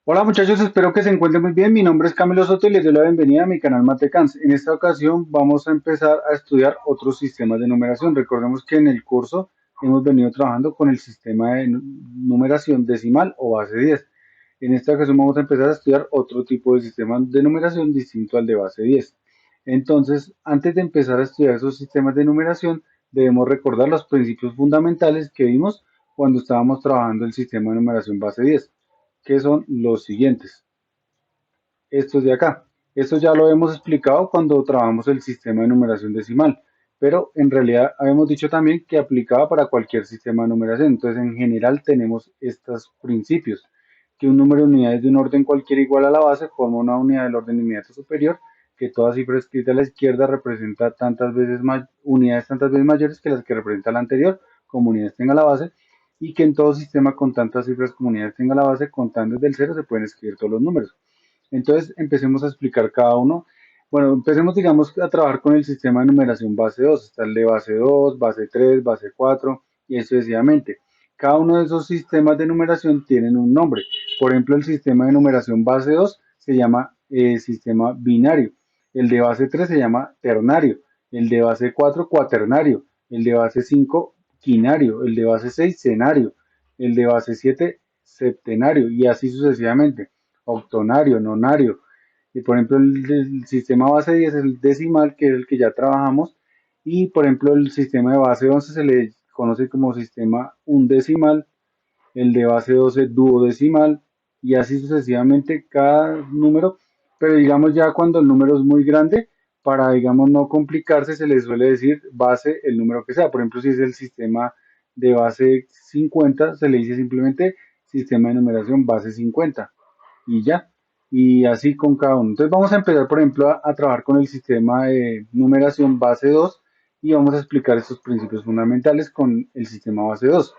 Hola muchachos, espero que se encuentren muy bien. Mi nombre es Camilo Soto y les doy la bienvenida a mi canal Matecans. En esta ocasión vamos a empezar a estudiar otros sistemas de numeración. Recordemos que en el curso hemos venido trabajando con el sistema de numeración decimal o base 10. En esta ocasión vamos a empezar a estudiar otro tipo de sistema de numeración distinto al de base 10. Entonces, antes de empezar a estudiar esos sistemas de numeración, debemos recordar los principios fundamentales que vimos cuando estábamos trabajando el sistema de numeración base 10, que son los siguientes. Estos de acá. Esto ya lo hemos explicado cuando trabajamos el sistema de numeración decimal, pero en realidad habíamos dicho también que aplicaba para cualquier sistema de numeración. Entonces, en general tenemos estos principios, que un número de unidades de un orden cualquiera igual a la base forma una unidad del orden inmediato superior, que toda cifra escrita a la izquierda representa tantas veces más unidades tantas veces mayores que las que representa la anterior, como unidades tenga la base, y que en todo sistema con tantas cifras como unidades tenga la base, contando desde el cero, se pueden escribir todos los números. Entonces empecemos a explicar cada uno. Bueno, empecemos, digamos, a trabajar con el sistema de numeración base 2. Está el de base 2, base 3, base 4 y eso sucesivamente. Cada uno de esos sistemas de numeración tienen un nombre. Por ejemplo, el sistema de numeración base 2 se llama sistema binario. El de base 3 se llama ternario. El de base 4 cuaternario. El de base 5 quinario. El de base 6 cenario. El de base 7 septenario y así sucesivamente, octonario, nonario. Y por ejemplo, el sistema base 10 es el decimal, que es el que ya trabajamos. Y por ejemplo, el sistema de base 11 se le conoce como sistema undecimal, el de base 12 duodecimal, y así sucesivamente cada número. Pero digamos ya cuando el número es muy grande, para digamos no complicarse, se le suele decir base el número que sea. Por ejemplo, si es el sistema de base 50, se le dice simplemente sistema de numeración base 50 y ya. Y así con cada uno. Entonces vamos a empezar, por ejemplo, a trabajar con el sistema de numeración base 2 y vamos a explicar estos principios fundamentales con el sistema base 2.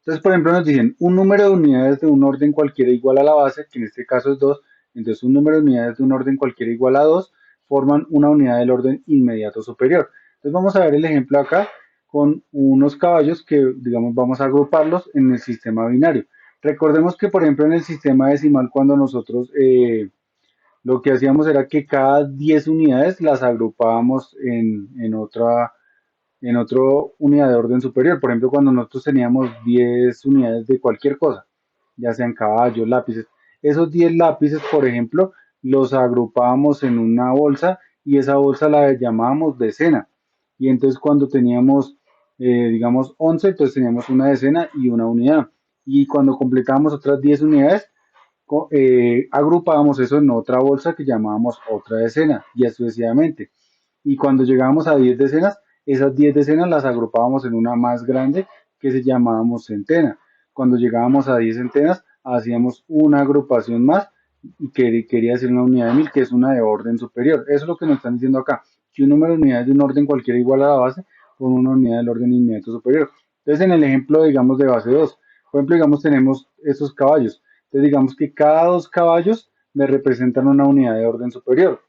Entonces, por ejemplo, nos dicen un número de unidades de un orden cualquiera igual a la base, que en este caso es 2. Entonces un número de unidades de un orden cualquiera igual a 2 forman una unidad del orden inmediato superior. Entonces vamos a ver el ejemplo acá con unos caballos que, digamos, vamos a agruparlos en el sistema binario. Recordemos que, por ejemplo, en el sistema decimal, cuando nosotros lo que hacíamos era que cada 10 unidades las agrupábamos en otra unidad de orden superior. Por ejemplo, cuando nosotros teníamos 10 unidades de cualquier cosa, ya sean caballos, lápices, esos 10 lápices, por ejemplo, los agrupábamos en una bolsa y esa bolsa la llamábamos decena. Y entonces cuando teníamos, digamos, 11, entonces teníamos una decena y una unidad. Y cuando completábamos otras 10 unidades, agrupábamos eso en otra bolsa que llamábamos otra decena y así sucesivamente. Y cuando llegábamos a 10 decenas, esas 10 decenas las agrupábamos en una más grande que se llamábamos centena. Cuando llegábamos a 10 centenas, hacíamos una agrupación más y que quería decir una unidad de 1000, que es una de orden superior. Eso es lo que nos están diciendo acá, que un número de unidades de un orden cualquiera igual a la base con una unidad del orden inmediato superior. Entonces, en el ejemplo, digamos, de base 2, por ejemplo, digamos, tenemos estos caballos. Entonces, digamos que cada dos caballos me representan una unidad de orden superior.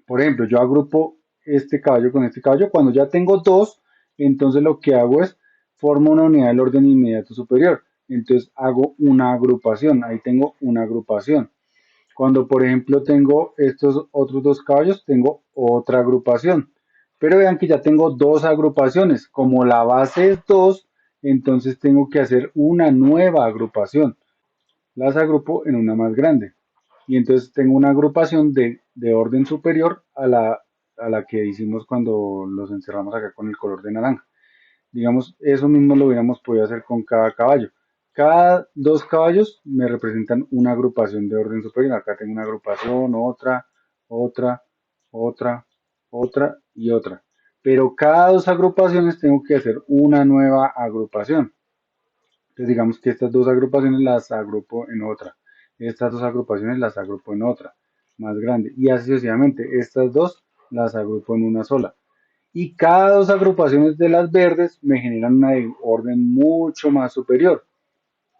Por ejemplo, yo agrupo este caballo con este caballo. Cuando ya tengo dos, entonces lo que hago es formo una unidad del orden inmediato superior. Entonces hago una agrupación. Ahí tengo una agrupación. Cuando, por ejemplo, tengo estos otros dos caballos, tengo otra agrupación. Pero vean que ya tengo dos agrupaciones. Como la base es 2, entonces tengo que hacer una nueva agrupación. Las agrupo en una más grande. Y entonces tengo una agrupación de orden superior a la que hicimos cuando los encerramos acá con el color de naranja. Digamos, eso mismo lo hubiéramos podido hacer con cada caballo. Cada dos caballos me representan una agrupación de orden superior. Acá tengo una agrupación, otra, otra, otra y otra. Pero cada dos agrupaciones tengo que hacer una nueva agrupación. Entonces digamos que estas dos agrupaciones las agrupo en otra. Estas dos agrupaciones las agrupo en otra, más grande. Y así sucesivamente. Estas dos las agrupo en una sola. Y cada dos agrupaciones de las verdes me generan una de orden mucho más superior.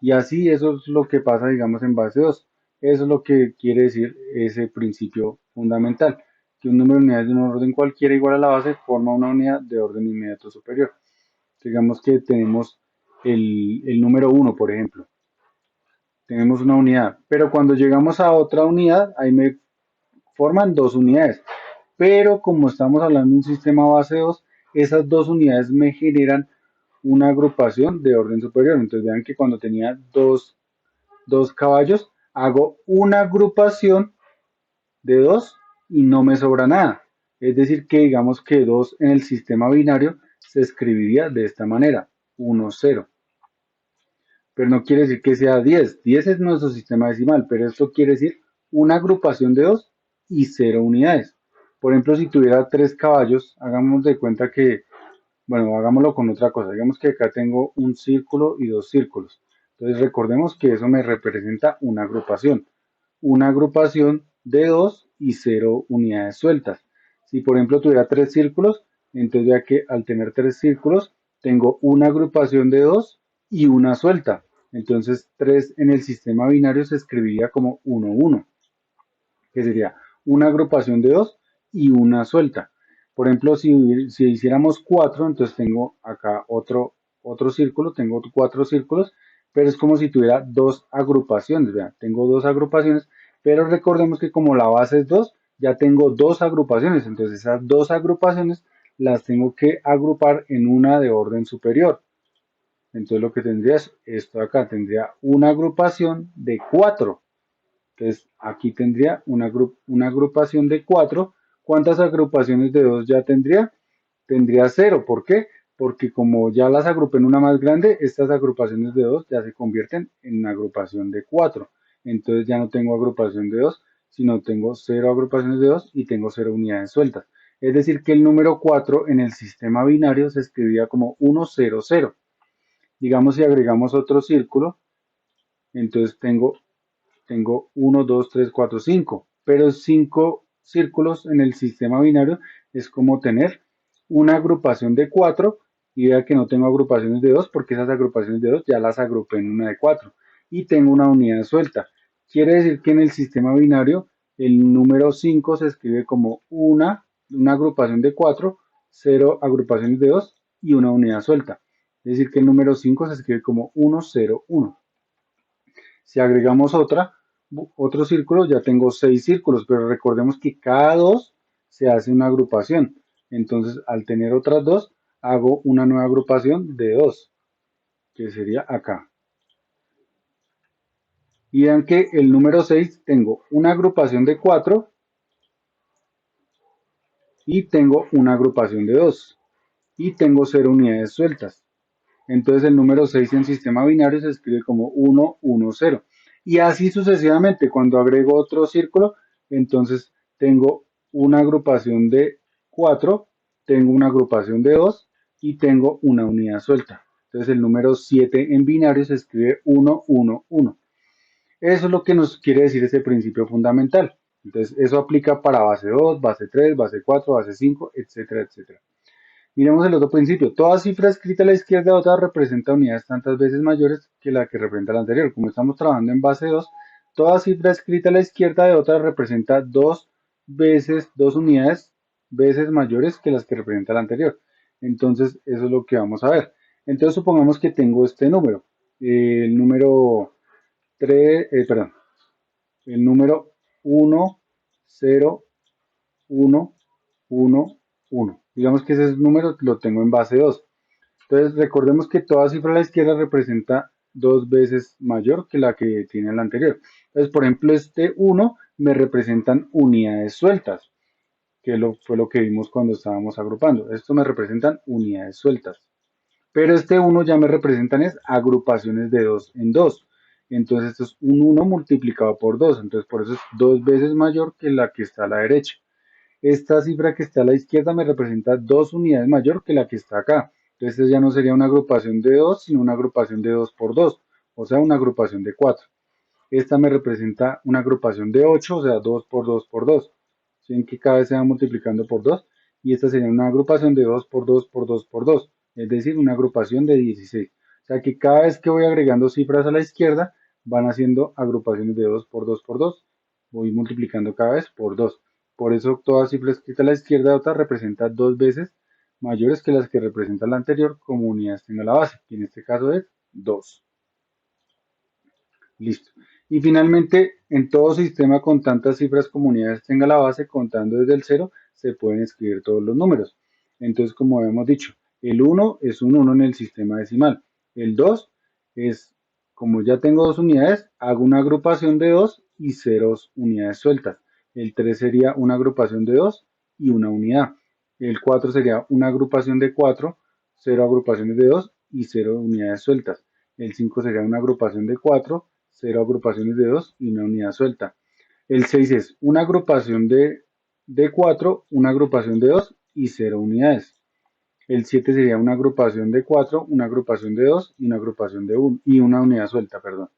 Y así eso es lo que pasa, digamos, en base 2. Eso es lo que quiere decir ese principio fundamental, que un número de unidades de un orden cualquiera igual a la base forma una unidad de orden inmediato superior. Digamos que tenemos el número uno, por ejemplo. tenemos una unidad, pero cuando llegamos a otra unidad, ahí me forman dos unidades. Pero como estamos hablando de un sistema base 2, esas dos unidades me generan una agrupación de orden superior. Entonces vean que cuando tenía dos caballos, hago una agrupación de 2 y no me sobra nada. Es decir, que digamos que 2 en el sistema binario se escribiría de esta manera, 1, 0. Pero no quiere decir que sea 10. 10 es nuestro sistema decimal, pero esto quiere decir una agrupación de 2 y 0 unidades. Por ejemplo, si tuviera 3 caballos, hagamos de cuenta que, bueno, hagámoslo con otra cosa. Digamos que acá tengo un círculo y dos círculos. Entonces recordemos que eso me representa una agrupación. Una agrupación de 2 y 0 unidades sueltas. Si por ejemplo tuviera 3 círculos, entonces ya que al tener 3 círculos, tengo una agrupación de 2 y una suelta. Entonces 3 en el sistema binario se escribiría como 1, 1, que sería una agrupación de 2 y una suelta. Por ejemplo, si hiciéramos 4, entonces tengo acá otro círculo, tengo 4 círculos, pero es como si tuviera dos agrupaciones. Vean, tengo dos agrupaciones, pero recordemos que como la base es 2, ya tengo dos agrupaciones. Entonces esas dos agrupaciones las tengo que agrupar en una de orden superior. Entonces lo que tendría es esto acá, tendría una agrupación de 4. Entonces, aquí tendría una agrupación de 4. ¿Cuántas agrupaciones de 2 ya tendría? Tendría 0. ¿Por qué? Porque como ya las agrupé en una más grande, estas agrupaciones de 2 ya se convierten en una agrupación de 4. Entonces ya no tengo agrupación de 2, sino tengo 0 agrupaciones de 2 y tengo 0 unidades sueltas. Es decir, que el número 4 en el sistema binario se escribía como 1, 0, 0. Digamos, si agregamos otro círculo, entonces tengo 1, 2, 3, 4, 5, pero 5 círculos en el sistema binario es como tener una agrupación de 4 y vea que no tengo agrupaciones de 2 porque esas agrupaciones de 2 ya las agrupé en una de 4 y tengo una unidad suelta. Quiere decir que en el sistema binario el número 5 se escribe como una agrupación de 4, 0 agrupaciones de 2 y una unidad suelta. Es decir, que el número 5 se escribe como 1, 0, 1. Si agregamos otro círculo, ya tengo 6 círculos, pero recordemos que cada 2 se hace una agrupación. Entonces, al tener otras 2, hago una nueva agrupación de 2, que sería acá. Y vean que el número 6 tengo una agrupación de 4 y tengo una agrupación de 2 y tengo 0 unidades sueltas. Entonces el número 6 en sistema binario se escribe como 1, 1, 0. Y así sucesivamente, cuando agrego otro círculo, entonces tengo una agrupación de 4, tengo una agrupación de 2 y tengo una unidad suelta. Entonces el número 7 en binario se escribe 1, 1, 1. Eso es lo que nos quiere decir ese principio fundamental. Entonces eso aplica para base 2, base 3, base 4, base 5, etcétera, etcétera. Miremos el otro principio. Toda cifra escrita a la izquierda de otra representa unidades tantas veces mayores que la que representa la anterior. Como estamos trabajando en base 2, toda cifra escrita a la izquierda de otra representa dos unidades veces mayores que las que representa la anterior. Entonces, eso es lo que vamos a ver. Entonces, supongamos que tengo este número. El número 3, perdón, el número 1, 0, 1, 1, 1. Digamos que ese número lo tengo en base 2. Entonces recordemos que toda cifra a la izquierda representa dos veces mayor que la que tiene la anterior. Entonces, por ejemplo, este 1 me representan unidades sueltas, que fue lo que vimos cuando estábamos agrupando. Esto me representan unidades sueltas. Pero este 1 ya me representan es agrupaciones de 2 en 2. Entonces esto es un 1 multiplicado por 2. Entonces por eso es dos veces mayor que la que está a la derecha. Esta cifra que está a la izquierda me representa dos unidades mayor que la que está acá. Entonces ya no sería una agrupación de 2, sino una agrupación de 2 por 2, o sea, una agrupación de 4. Esta me representa una agrupación de 8, o sea, 2 por 2 por 2. Ven que cada vez se va multiplicando por 2. Y esta sería una agrupación de 2 por 2 por 2 por 2, es decir, una agrupación de 16. O sea que cada vez que voy agregando cifras a la izquierda, van haciendo agrupaciones de 2 por 2 por 2. Voy multiplicando cada vez por 2. Por eso toda cifra escrita a la izquierda de otra representa dos veces mayores que las que representa la anterior como unidades tenga la base, que en este caso es 2. Listo. Y finalmente, en todo sistema con tantas cifras como unidades tenga la base, contando desde el cero, se pueden escribir todos los números. Entonces, como habíamos dicho, el uno es un uno en el sistema decimal. El 2 es, como ya tengo dos unidades, hago una agrupación de 2 y ceros unidades sueltas. El 3 sería una agrupación de 2 y una unidad. El 4 sería una agrupación de 4, cero agrupaciones de 2 y cero unidades sueltas. El 5 sería una agrupación de 4, cero agrupaciones de 2 y una unidad suelta. El 6 es una agrupación de 4, una agrupación de 2 y cero unidades. El 7 sería una agrupación de 4, una agrupación de 2 y una agrupación de 1 y una unidad suelta, perdón.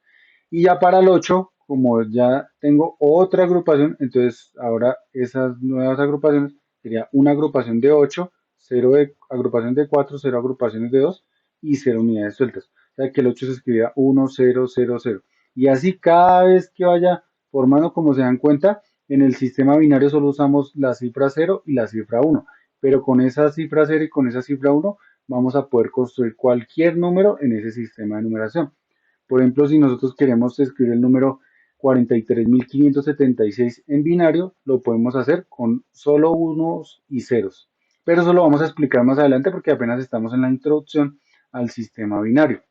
Y ya para el 8, como ya tengo otra agrupación, entonces ahora esas nuevas agrupaciones sería una agrupación de 8, cero de, agrupación de 4, cero agrupaciones de 2 y cero unidades sueltas. O sea que el 8 se escribía 1, 0, 0, 0. Y así cada vez que vaya formando, como se dan cuenta, en el sistema binario solo usamos la cifra 0 y la cifra 1. Pero con esa cifra 0 y con esa cifra 1 vamos a poder construir cualquier número en ese sistema de numeración. Por ejemplo, si nosotros queremos escribir el número 43.576 en binario, lo podemos hacer con solo unos y ceros. Pero eso lo vamos a explicar más adelante porque apenas estamos en la introducción al sistema binario.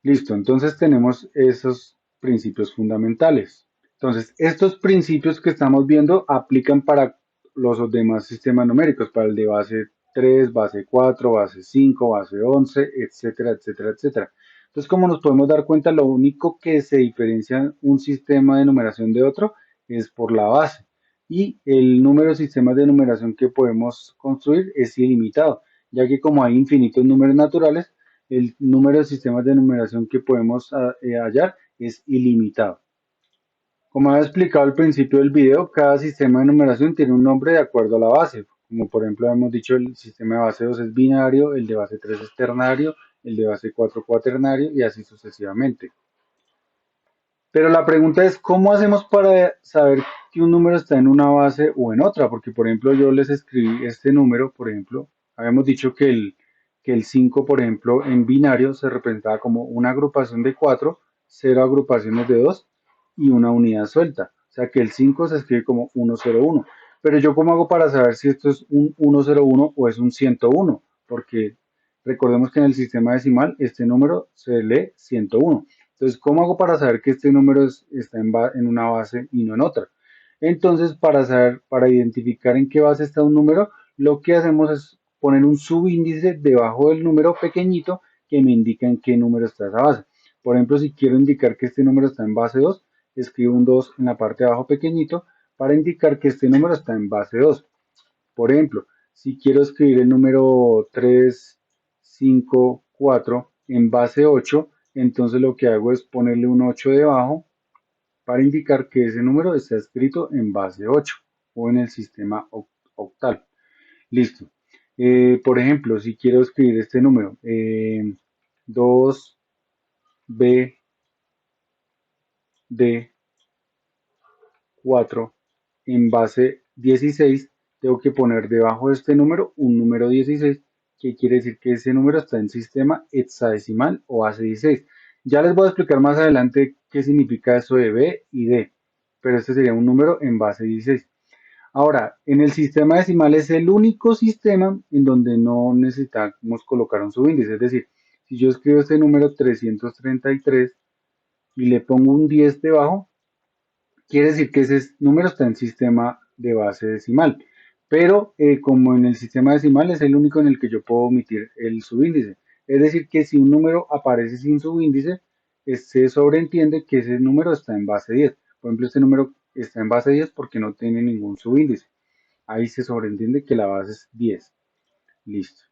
Listo, entonces tenemos esos principios fundamentales. Entonces, estos principios que estamos viendo aplican para los demás sistemas numéricos, para el de base 3, base 4, base 5, base 11, etcétera, etcétera, etcétera. Entonces, como nos podemos dar cuenta, lo único que se diferencia un sistema de numeración de otro es por la base. Y el número de sistemas de numeración que podemos construir es ilimitado, ya que como hay infinitos números naturales, el número de sistemas de numeración que podemos hallar es ilimitado. Como había explicado al principio del video, cada sistema de numeración tiene un nombre de acuerdo a la base. Como por ejemplo hemos dicho, el sistema de base 2 es binario, el de base 3 es ternario, el de base 4 cuaternario y así sucesivamente. Pero la pregunta es, ¿cómo hacemos para saber que un número está en una base o en otra? Porque, por ejemplo, yo les escribí este número, por ejemplo, habíamos dicho que el 5, por ejemplo, en binario se representaba como una agrupación de 4, cero agrupaciones de 2 y una unidad suelta. O sea que el 5 se escribe como 101. Pero yo, ¿cómo hago para saber si esto es un 101 o es un 101? Porque recordemos que en el sistema decimal este número se lee 101. Entonces, ¿cómo hago para saber que este número está en una base y no en otra? Entonces, para saber, para identificar en qué base está un número, lo que hacemos es poner un subíndice debajo del número pequeñito que me indica en qué número está esa base. Por ejemplo, si quiero indicar que este número está en base 2, escribo un 2 en la parte de abajo pequeñito para indicar que este número está en base 2. Por ejemplo, si quiero escribir el número 3, 5, 4 en base 8, entonces lo que hago es ponerle un 8 debajo para indicar que ese número está escrito en base 8 o en el sistema octal. Listo. Por ejemplo, si quiero escribir este número 2B D 4 en base 16, tengo que poner debajo de este número un número 16, que quiere decir que ese número está en sistema hexadecimal o base 16. Ya les voy a explicar más adelante qué significa eso de B y D, pero este sería un número en base 16. Ahora, en el sistema decimal es el único sistema en donde no necesitamos colocar un subíndice, es decir, si yo escribo este número 333 y le pongo un 10 debajo, quiere decir que ese número está en sistema de base decimal, pero como en el sistema decimal es el único en el que yo puedo omitir el subíndice. Es decir, que si un número aparece sin subíndice, se sobreentiende que ese número está en base 10. Por ejemplo, este número está en base 10 porque no tiene ningún subíndice. Ahí se sobreentiende que la base es 10. Listo.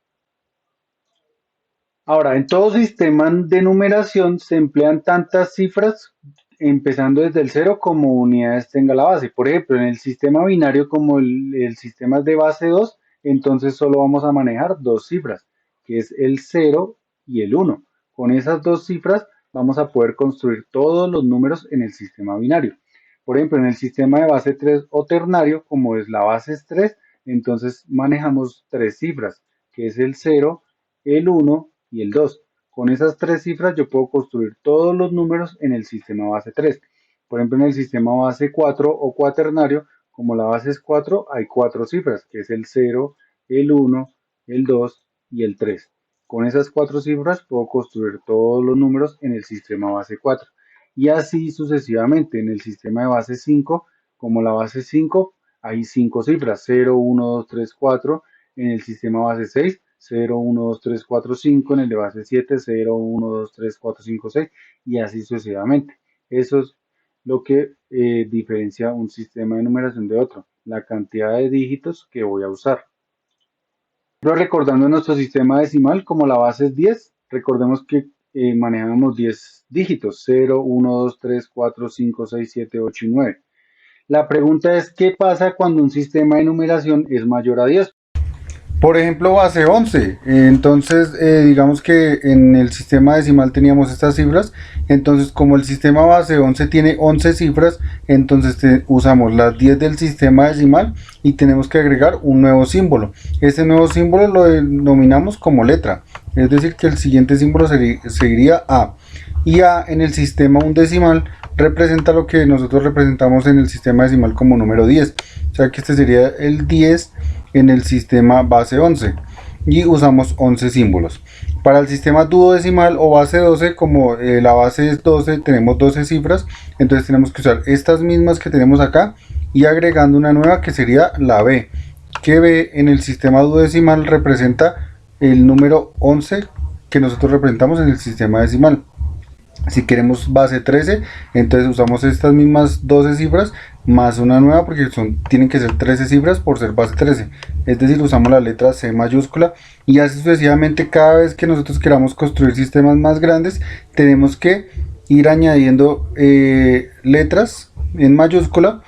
Ahora, en todo sistema de numeración se emplean tantas cifras, empezando desde el cero, como unidades tenga la base. Por ejemplo, en el sistema binario, como el sistema es de base 2, entonces solo vamos a manejar dos cifras, que es el cero y el uno. Con esas dos cifras vamos a poder construir todos los números en el sistema binario. Por ejemplo, en el sistema de base 3 o ternario, como es la base es 3, entonces manejamos tres cifras, que es el cero, el uno y el 2. con esas tres cifras yo puedo construir todos los números en el sistema base 3. Por ejemplo, en el sistema base 4 o cuaternario, como la base es 4, hay cuatro cifras, que es el 0, el 1, el 2 y el 3. Con esas cuatro cifras puedo construir todos los números en el sistema base 4. Y así sucesivamente en el sistema de base 5, como la base 5, hay cinco cifras, 0, 1, 2, 3, 4. En el sistema base 6, 0, 1, 2, 3, 4, 5. En el de base 7, 0, 1, 2, 3, 4, 5, 6. Y así sucesivamente. Eso es lo que diferencia un sistema de numeración de otro, la cantidad de dígitos que voy a usar. Pero recordando nuestro sistema decimal, como la base es 10, recordemos que manejamos 10 dígitos, 0, 1, 2, 3, 4, 5, 6, 7, 8 y 9. La pregunta es, ¿qué pasa cuando un sistema de numeración es mayor a 10? Por ejemplo, base 11. Entonces, digamos que en el sistema decimal teníamos estas cifras. Entonces, como el sistema base 11 tiene 11 cifras, entonces usamos las 10 del sistema decimal y tenemos que agregar un nuevo símbolo. Este nuevo símbolo lo denominamos como letra. Es decir, que el siguiente símbolo sería A. Y A en el sistema undecimal representa lo que nosotros representamos en el sistema decimal como número 10. O sea que este sería el 10 en el sistema base 11 y usamos 11 símbolos. Para el sistema duodecimal o base 12, como la base es 12, tenemos 12 cifras, entonces tenemos que usar estas mismas que tenemos acá y agregando una nueva que sería la B, que B en el sistema duodecimal representa el número 11 que nosotros representamos en el sistema decimal. Si queremos base 13, entonces usamos estas mismas 12 cifras más una nueva porque tienen que ser 13 cifras por ser base 13. Es decir, usamos la letra C mayúscula y así sucesivamente. Cada vez que nosotros queramos construir sistemas más grandes, tenemos que ir añadiendo letras en mayúscula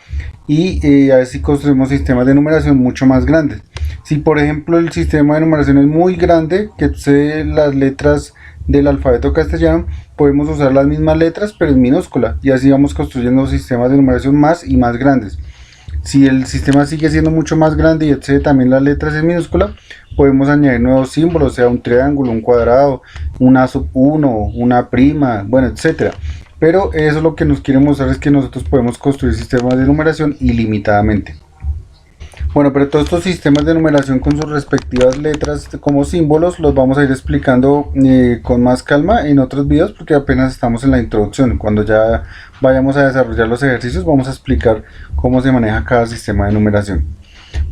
y así construimos sistemas de numeración mucho más grandes. Si por ejemplo el sistema de numeración es muy grande, que excede las letras del alfabeto castellano, podemos usar las mismas letras pero en minúscula y así vamos construyendo sistemas de numeración más y más grandes. Si el sistema sigue siendo mucho más grande y excede también las letras en minúscula, podemos añadir nuevos símbolos, sea un triángulo, un cuadrado, una sub 1, una prima, bueno, etcétera. Pero eso lo que nos quiere mostrar es que nosotros podemos construir sistemas de numeración ilimitadamente. Bueno, pero todos estos sistemas de numeración con sus respectivas letras como símbolos los vamos a ir explicando con más calma en otros videos porque apenas estamos en la introducción. Cuando ya vayamos a desarrollar los ejercicios vamos a explicar cómo se maneja cada sistema de numeración.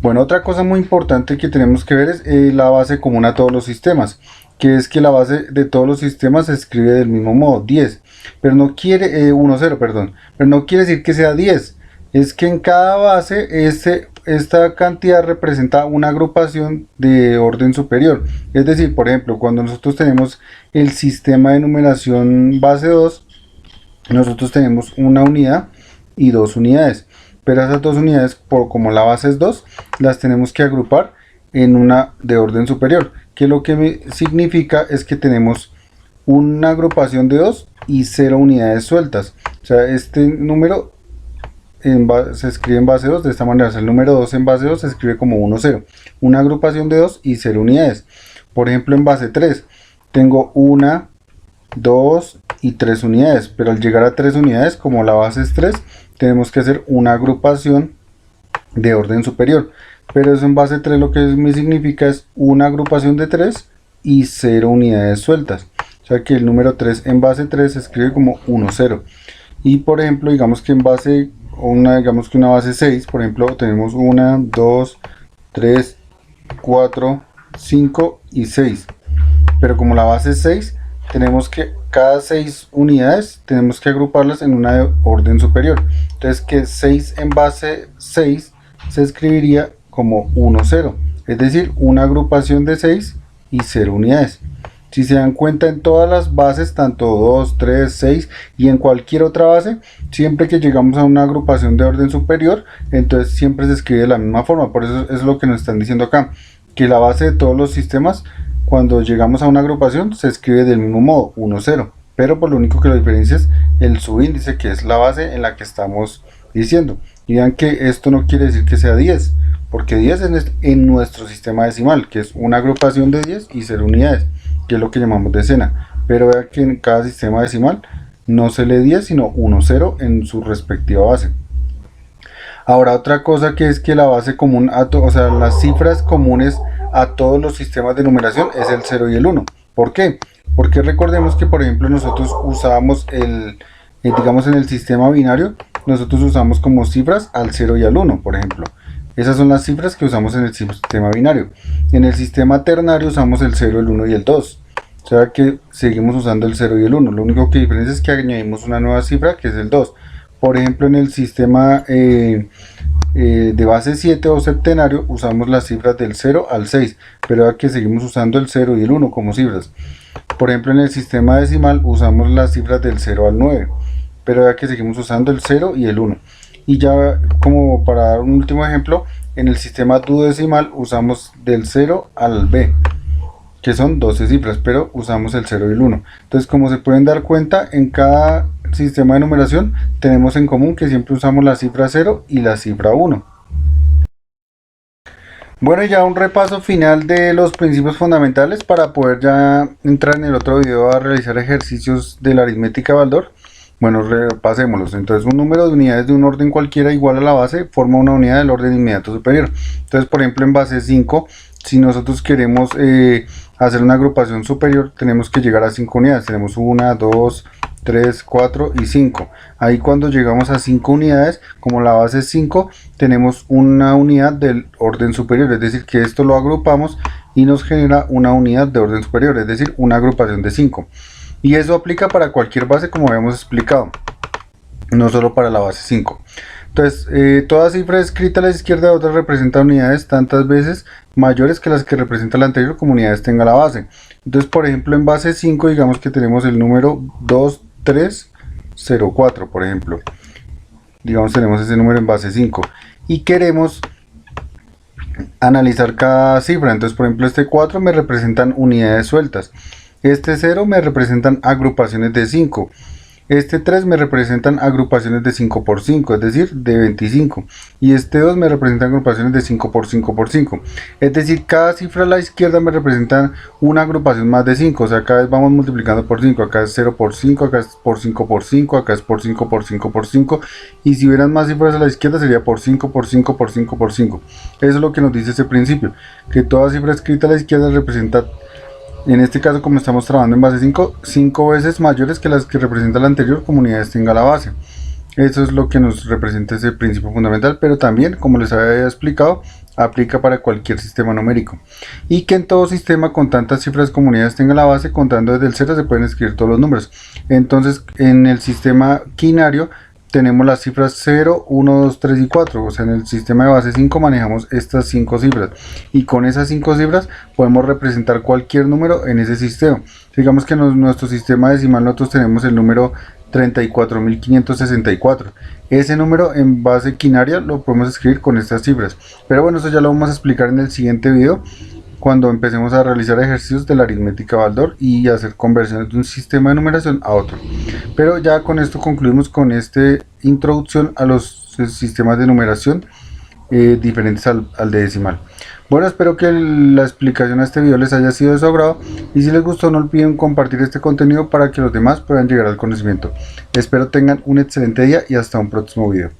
Bueno, otra cosa muy importante que tenemos que ver es la base común a todos los sistemas, que es que la base de todos los sistemas se escribe del mismo modo, 10, pero no quiere, 1, 0, perdón, pero no quiere decir que sea 10, es que en cada base esta cantidad representa una agrupación de orden superior. Es decir, por ejemplo, cuando nosotros tenemos el sistema de numeración base 2, nosotros tenemos una unidad y dos unidades. Pero esas dos unidades, como la base es 2, las tenemos que agrupar en una de orden superior. Que lo que significa es que tenemos una agrupación de 2 y 0 unidades sueltas. O sea, este número se escribe en base 2 de esta manera. O sea, el número 2 en base 2 se escribe como 1, 0. Una agrupación de 2 y 0 unidades. Por ejemplo, en base 3 tengo 1, 2 y 3 unidades. Pero al llegar a 3 unidades, como la base es 3, tenemos que hacer una agrupación de orden superior. Pero eso en base 3 lo que me significa es una agrupación de 3 y 0 unidades sueltas. O sea que el número 3 en base 3 se escribe como 1, 0. Y por ejemplo, digamos que en base digamos que una base 6, por ejemplo, tenemos 1, 2, 3, 4, 5 y 6. Pero como la base es 6, tenemos que cada 6 unidades tenemos que agruparlas en una de orden superior. Entonces que 6 en base 6 se escribiría como 1, 0. Es decir, una agrupación de 6 y 0 unidades. Si se dan cuenta, en todas las bases, tanto 2, 3, 6 y en cualquier otra base, siempre que llegamos a una agrupación de orden superior, entonces siempre se escribe de la misma forma. Por eso es lo que nos están diciendo acá, que la base de todos los sistemas, cuando llegamos a una agrupación, se escribe del mismo modo, 1, 0. Pero por lo único que lo diferencia es el subíndice, que es la base en la que estamos diciendo. Y vean que esto no quiere decir que sea 10, porque 10 es en nuestro sistema decimal, que es una agrupación de 10 y 0 unidades, que es lo que llamamos decena. pero vea que en cada sistema decimal no se lee 10 sino 1, 0 en su respectiva base. Ahora otra cosa que es que la base común, o sea, las cifras comunes a todos los sistemas de numeración es el 0 y el 1. ¿Por qué? Porque recordemos que, por ejemplo, nosotros usábamos digamos en el sistema binario, nosotros usamos como cifras al 0 y al 1, por ejemplo. Esas son las cifras que usamos en el sistema binario. En el sistema ternario usamos el 0, el 1 y el 2. O sea que seguimos usando el 0 y el 1. Lo único que diferencia es que añadimos una nueva cifra que es el 2. Por ejemplo, en el sistema de base 7 o septenario usamos las cifras del 0 al 6, pero aquí seguimos usando el 0 y el 1 como cifras. Por ejemplo, en el sistema decimal usamos las cifras del 0 al 9, pero aquí seguimos usando el 0 y el 1. Y ya como para dar un último ejemplo, en el sistema duodecimal usamos del 0 al b, que son 12 cifras, pero usamos el 0 y el 1. Entonces, como se pueden dar cuenta, en cada sistema de numeración tenemos en común que siempre usamos la cifra 0 y la cifra 1. Bueno, ya un repaso final de los principios fundamentales para poder ya entrar en el otro video a realizar ejercicios de la aritmética Baldor. Bueno, repasémoslos. Entonces, un número de unidades de un orden cualquiera igual a la base forma una unidad del orden inmediato superior. Entonces, por ejemplo, en base 5, si nosotros queremos hacer una agrupación superior, tenemos que llegar a 5 unidades. Tenemos 1, 2, 3, 4 y 5. Ahí cuando llegamos a 5 unidades, como la base es 5, tenemos una unidad del orden superior. Es decir, que esto lo agrupamos y nos genera una unidad de orden superior, es decir, una agrupación de 5. Y eso aplica para cualquier base, como habíamos explicado, no solo para la base 5. Entonces, toda cifra escrita a la izquierda de otra representa unidades tantas veces mayores que las que representa la anterior como unidades tenga la base. Entonces, por ejemplo, en base 5, digamos que tenemos el número 2304, por ejemplo. Digamos, tenemos ese número en base 5. Y queremos analizar cada cifra. Entonces, por ejemplo, este 4 me representan unidades sueltas. Este 0 me representan agrupaciones de 5. Este 3 me representan agrupaciones de 5 por 5, es decir, de 25. Y este 2 me representan agrupaciones de 5 por 5 por 5. Es decir, cada cifra a la izquierda me representa una agrupación más de 5. O sea, cada vez vamos multiplicando por 5. Acá es 0 por 5, acá es por 5 por 5, acá es por 5 por 5 por 5. Y si hubieran más cifras a la izquierda sería por 5 por 5 por 5 por 5. Eso es lo que nos dice ese principio. Que toda cifra escrita a la izquierda representa, en este caso, como estamos trabajando en base 5, 5 veces mayores que las que representa la anterior como unidades tenga la base. Eso es lo que nos representa ese principio fundamental, pero también, como les había explicado, aplica para cualquier sistema numérico. Y que en todo sistema con tantas cifras como unidades tenga la base, contando desde el 0 se pueden escribir todos los números. Entonces, en el sistema quinario tenemos las cifras 0, 1, 2, 3 y 4, o sea, en el sistema de base 5 manejamos estas 5 cifras, y con esas 5 cifras podemos representar cualquier número en ese sistema. Digamos que en nuestro sistema decimal nosotros tenemos el número 34.564. Ese número en base quinaria lo podemos escribir con estas cifras, pero bueno, eso ya lo vamos a explicar en el siguiente video, cuando empecemos a realizar ejercicios de la aritmética Baldor y hacer conversiones de un sistema de numeración a otro. Pero ya con esto concluimos con esta introducción a los sistemas de numeración diferentes al de decimal. Bueno, espero que la explicación a este video les haya sido de su agrado, y si les gustó no olviden compartir este contenido para que los demás puedan llegar al conocimiento. Espero tengan un excelente día y hasta un próximo video.